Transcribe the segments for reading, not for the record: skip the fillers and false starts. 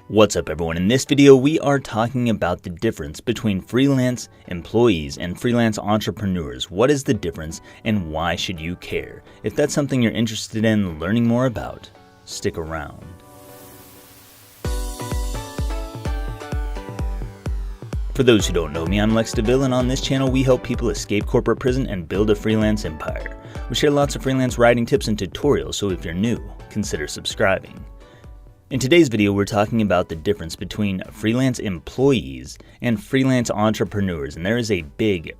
What's up everyone? In this video we are talking about the difference between freelance employees and freelance entrepreneurs. What is the difference and why should you care? If that's something you're interested in learning more about, stick around. For those who don't know me, I'm Lex DeVille, and on this channel we help people escape corporate prison and build a freelance empire. We share lots of freelance writing tips and tutorials, so if you're new, consider subscribing. In today's video, we're talking about the difference between freelance employees and freelance entrepreneurs, and there is a big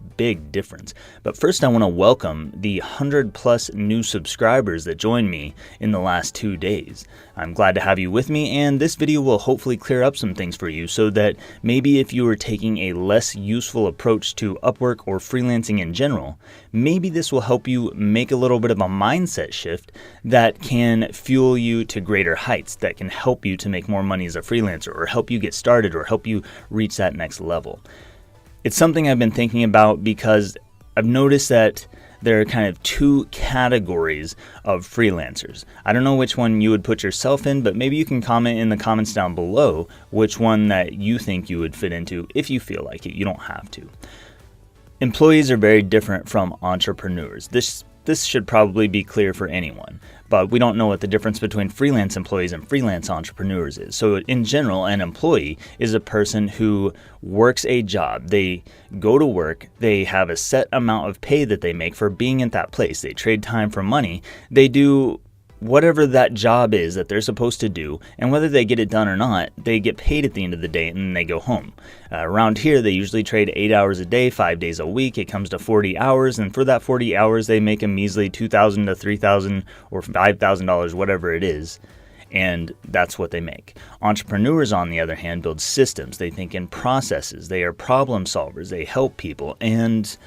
difference. But first, I want to welcome the 100+ new subscribers that joined me in the last 2 days. I'm glad to have you with me, and this video will hopefully clear up some things for you so that maybe if you were taking a less useful approach to Upwork or freelancing in general, maybe this will help you make a little bit of a mindset shift that can fuel you to greater heights, that can help you to make more money as a freelancer, or help you get started, or help you reach that next level. It's something I've been thinking about because I've noticed that there are kind of two categories of freelancers. I don't know which one you would put yourself in, but maybe you can comment in the comments down below which one that you think you would fit into if you feel like it. You don't have to. Employees are very different from entrepreneurs. This should probably be clear for anyone, but we don't know what the difference between freelance employees and freelance entrepreneurs is. So in general, an employee is a person who works a job. They go to work, they have a set amount of pay that they make for being at that place. They trade time for money. They do whatever that job is that they're supposed to do, and whether they get it done or not, they get paid at the end of the day and then they go home. Around here, they usually trade 8 hours a day, 5 days a week. It comes to 40 hours, and for that 40 hours, they make a measly $2,000 to $3,000 or $5,000, whatever it is, and that's what they make. Entrepreneurs, on the other hand, build systems. They think in processes. They are problem solvers. They help people, and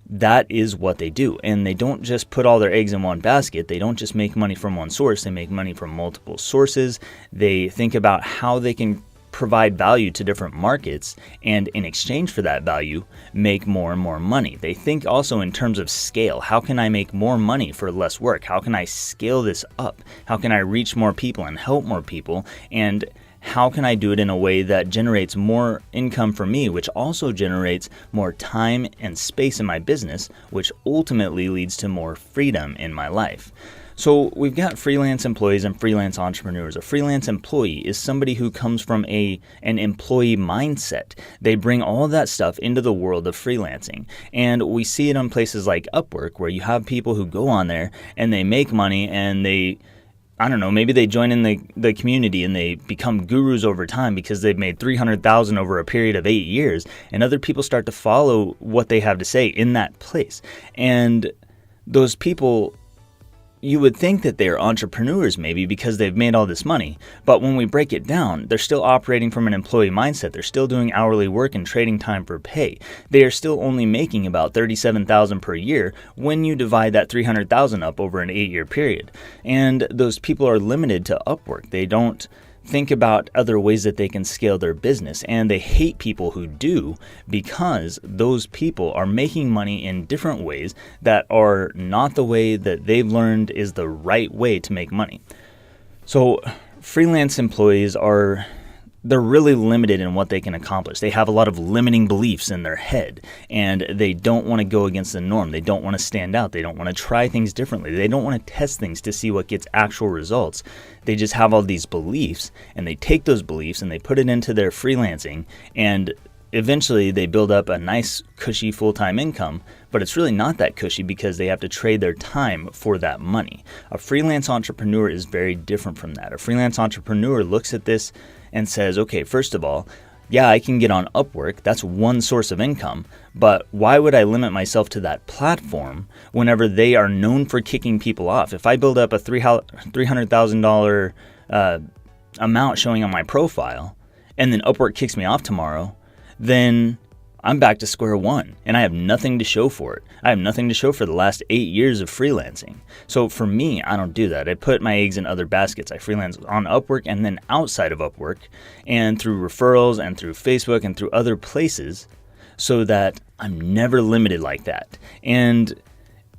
that is what they do. And they don't just put all their eggs in one basket. They don't just make money from one source. They make money from multiple sources. They think about how they can provide value to different markets, and in exchange for that value, make more and more money. They think also in terms of scale. How can I make more money for less work? How can I scale this up? How can I reach more people and help more people? And how can I do it in a way that generates more income for me, which also generates more time and space in my business, which ultimately leads to more freedom in my life? So we've got freelance employees and freelance entrepreneurs. A freelance employee is somebody who comes from an employee mindset. They bring all that stuff into the world of freelancing. And we see it on places like Upwork, where you have people who go on there and they make money, and I don't know, maybe they join in the community and they become gurus over time because they've made $300,000 over a period of 8 years, and other people start to follow what they have to say in that place. And those people, you would think that they're entrepreneurs maybe because they've made all this money, but when we break it down, they're still operating from an employee mindset. They're still doing hourly work and trading time for pay. They are still only making about $37,000 per year when you divide that $300,000 up over an 8-year period. And those people are limited to Upwork. They don't think about other ways that they can scale their business, and they hate people who do, because those people are making money in different ways that are not the way that they've learned is the right way to make money. So freelance employees they're really limited in what they can accomplish. They have a lot of limiting beliefs in their head, and they don't want to go against the norm. They don't want to stand out. They don't want to try things differently. They don't want to test things to see what gets actual results. They just have all these beliefs, and they take those beliefs and they put it into their freelancing, and eventually they build up a nice, cushy full-time income, but it's really not that cushy because they have to trade their time for that money. A freelance entrepreneur is very different from that. A freelance entrepreneur looks at this and says, okay, first of all, yeah, I can get on Upwork. That's one source of income, but why would I limit myself to that platform whenever they are known for kicking people off? If I build up a $300,000 amount showing on my profile, and then Upwork kicks me off tomorrow, then I'm back to square one, and I have nothing to show for it. I have nothing to show for the last 8 years of freelancing. So for me, I don't do that. I put my eggs in other baskets. I freelance on Upwork and then outside of Upwork, and through referrals and through Facebook and through other places, so that I'm never limited like that. And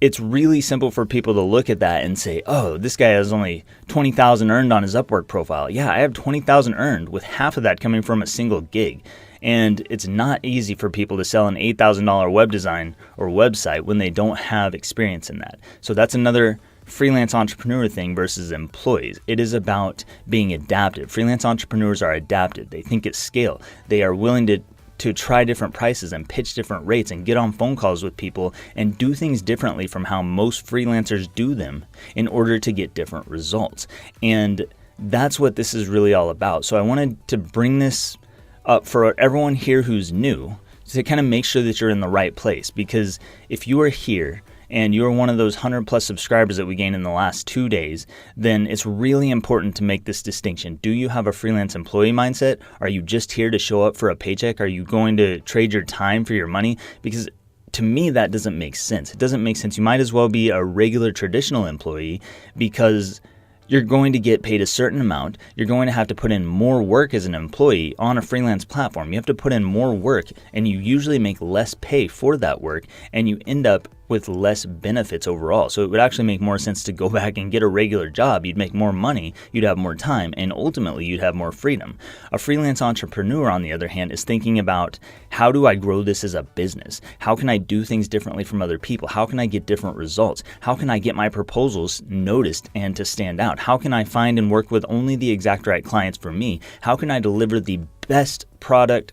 it's really simple for people to look at that and say, oh, this guy has only 20,000 earned on his Upwork profile. Yeah, I have 20,000 earned, with half of that coming from a single gig. And it's not easy for people to sell an $8,000 web design or website when they don't have experience in that. So that's another freelance entrepreneur thing versus employees. It is about being adaptive. Freelance entrepreneurs are adaptive. They think at scale. They are willing to try different prices and pitch different rates and get on phone calls with people and do things differently from how most freelancers do them in order to get different results. And that's what this is really all about. So I wanted to bring this up for everyone here who's new to kind of make sure that you're in the right place, because if you are here and you're one of those 100+ subscribers that we gained in the last 2 days, then it's really important to make this distinction. Do you have a freelance employee mindset? Are you just here to show up for a paycheck? Are you going to trade your time for your money? Because to me, that doesn't make sense. It doesn't make sense. You might as well be a regular traditional employee, because you're going to get paid a certain amount. You're going to have to put in more work as an employee on a freelance platform. You have to put in more work, and you usually make less pay for that work, and you end up with less benefits overall. So it would actually make more sense to go back and get a regular job. You'd make more money, you'd have more time, and ultimately you'd have more freedom. A freelance entrepreneur, on the other hand, is thinking about, how do I grow this as a business? How can I do things differently from other people? How can I get different results? How can I get my proposals noticed and to stand out? How can I find and work with only the exact right clients for me? How can I deliver the best product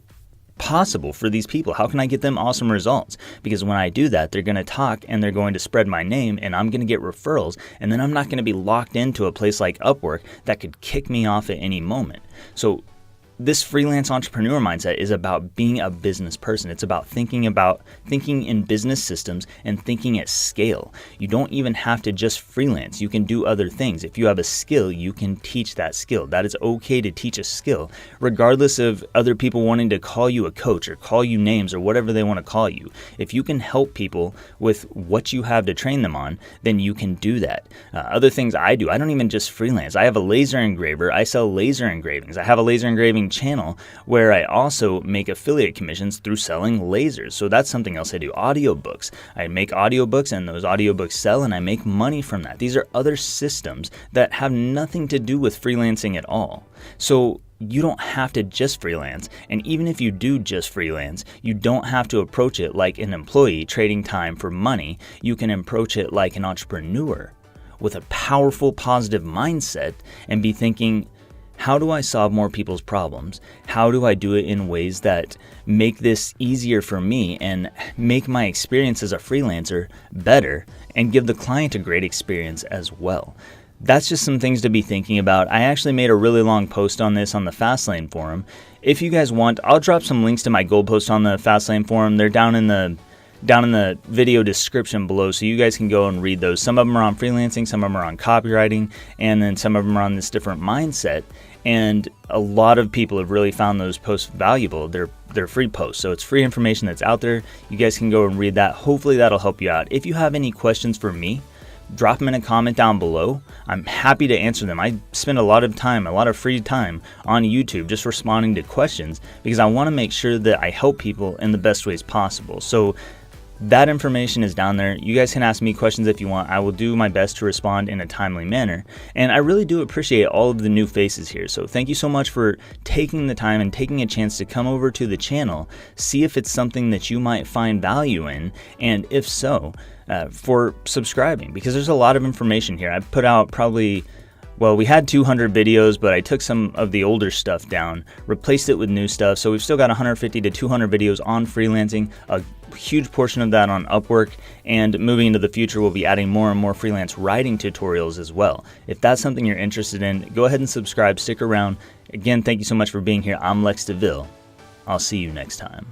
possible for these people? How can I get them awesome results? Because when I do that, they're going to talk and they're going to spread my name, and I'm going to get referrals, and then I'm not going to be locked into a place like Upwork that could kick me off at any moment. So this freelance entrepreneur mindset is about being a business person. It's about thinking in business systems and thinking at scale. You don't even have to just freelance. You can do other things. If you have a skill, you can teach that skill. That is okay to teach a skill, regardless of other people wanting to call you a coach or call you names or whatever they want to call you. If you can help people with what you have to train them on, then you can do that. Other things I do, I don't even just freelance. I have a laser engraver. I sell laser engravings. I have a laser engraving channel where I also make affiliate commissions through selling lasers. So that's something else I do. Audiobooks. I make audiobooks, and those audiobooks sell, and I make money from that. These are other systems that have nothing to do with freelancing at all. So you don't have to just freelance. And even if you do just freelance, you don't have to approach it like an employee trading time for money. You can approach it like an entrepreneur with a powerful, positive mindset and be thinking, how do I solve more people's problems? How do I do it in ways that make this easier for me and make my experience as a freelancer better and give the client a great experience as well? That's just some things to be thinking about. I actually made a really long post on this on the Fastlane forum. If you guys want, I'll drop some links to my gold posts on the Fastlane forum. They're down in the video description below, so you guys can go and read those. Some of them are on freelancing, some of them are on copywriting, and then some of them are on this different mindset. And a lot of people have really found those posts valuable. They're free posts, so it's free information that's out there. You guys can go and read that. Hopefully that'll help you out. If you have any questions for me, drop them in a comment down below. I'm happy to answer them. I spend a lot of free time on YouTube just responding to questions, because I want to make sure that I help people in the best ways possible. So that information is down there. You guys can ask me questions if you want. I will do my best to respond in a timely manner. And I really do appreciate all of the new faces here. So thank you so much for taking the time and taking a chance to come over to the channel, see if it's something that you might find value in, and if so, for subscribing, because there's a lot of information here. I've put out we had 200 videos, but I took some of the older stuff down, replaced it with new stuff. So we've still got 150 to 200 videos on freelancing, a huge portion of that on Upwork, and moving into the future, we'll be adding more and more freelance writing tutorials as well. If that's something you're interested in, go ahead and subscribe, stick around. Again, thank you so much for being here. I'm Lex DeVille. I'll see you next time.